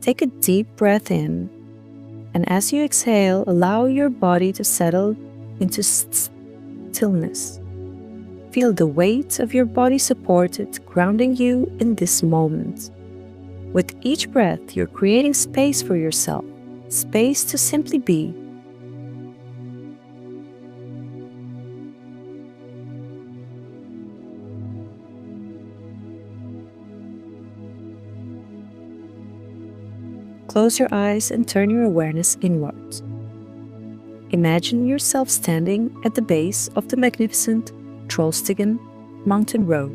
Take a deep breath in, and as you exhale, allow your body to settle into stillness. Feel the weight of your body supported, grounding you in this moment. With each breath, you're creating space for yourself, space to simply be. Close your eyes and turn your awareness inwards. Imagine yourself standing at the base of the magnificent Trollstigen mountain road,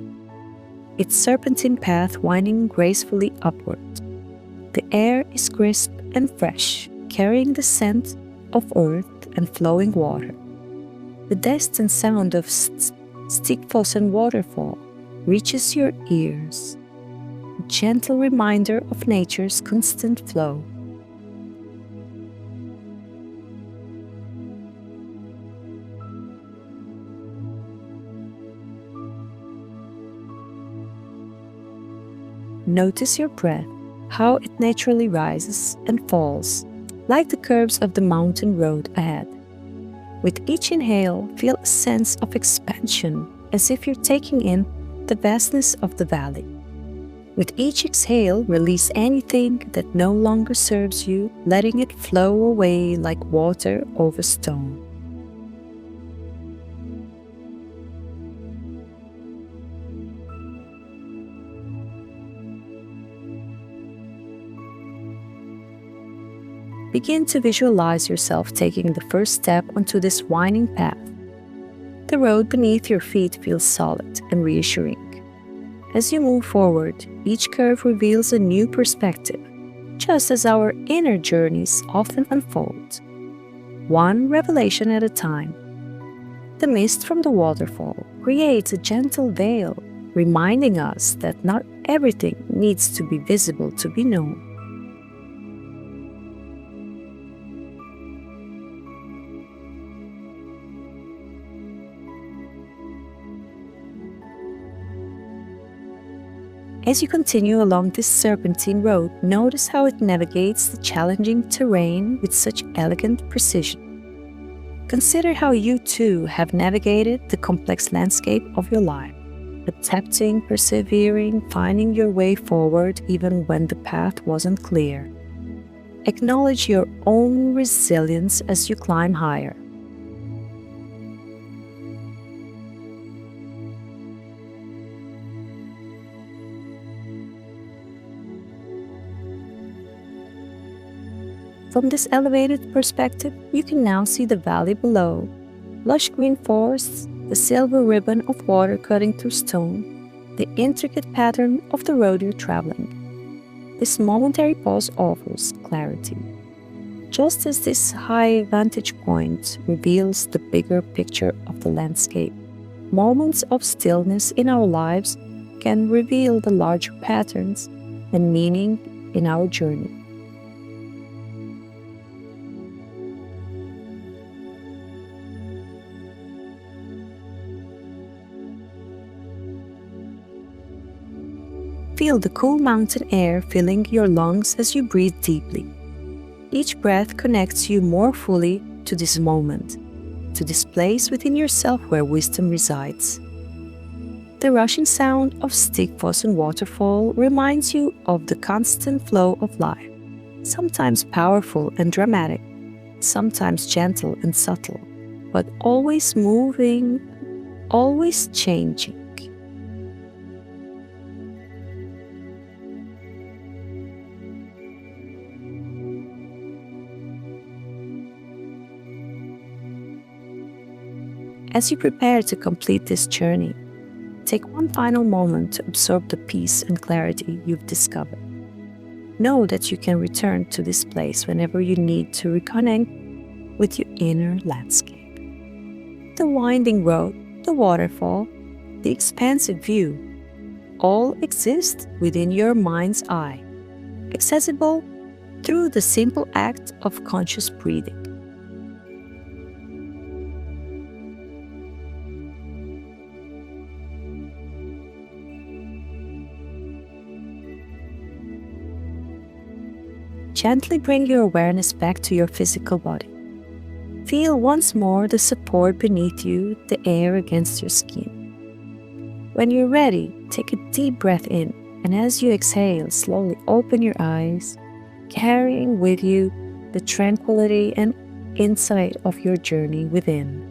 its serpentine path winding gracefully upward. The air is crisp and fresh, carrying the scent of earth and flowing water. The distant sound of Stigfossen waterfall reaches your ears, a gentle reminder of nature's constant flow. Notice your breath, how it naturally rises and falls, like the curves of the mountain road ahead. With each inhale, feel a sense of expansion, as if you're taking in the vastness of the valley. With each exhale, release anything that no longer serves you, letting it flow away like water over stone. Begin to visualize yourself taking the first step onto this winding path. The road beneath your feet feels solid and reassuring. As you move forward, each curve reveals a new perspective, just as our inner journeys often unfold, one revelation at a time. The mist from the waterfall creates a gentle veil, reminding us that not everything needs to be visible to be known. As you continue along this serpentine road, notice how it navigates the challenging terrain with such elegant precision. Consider how you too have navigated the complex landscape of your life, adapting, persevering, finding your way forward even when the path wasn't clear. Acknowledge your own resilience as you climb higher. From this elevated perspective, you can now see the valley below, lush green forests, the silver ribbon of water cutting through stone, the intricate pattern of the road you're traveling. This momentary pause offers clarity, just as this high vantage point reveals the bigger picture of the landscape. Moments of stillness in our lives can reveal the larger patterns and meaning in our journey. Feel the cool mountain air filling your lungs as you breathe deeply. Each breath connects you more fully to this moment, to this place within yourself where wisdom resides. The rushing sound of Stigfossen waterfall reminds you of the constant flow of life, sometimes powerful and dramatic, sometimes gentle and subtle, but always moving, always changing. As you prepare to complete this journey, take one final moment to absorb the peace and clarity you've discovered. Know that you can return to this place whenever you need to reconnect with your inner landscape. The winding road, the waterfall, the expansive view, all exist within your mind's eye, accessible through the simple act of conscious breathing. Gently bring your awareness back to your physical body. Feel once more the support beneath you, the air against your skin. When you're ready, take a deep breath in, and as you exhale, slowly open your eyes, carrying with you the tranquility and insight of your journey within.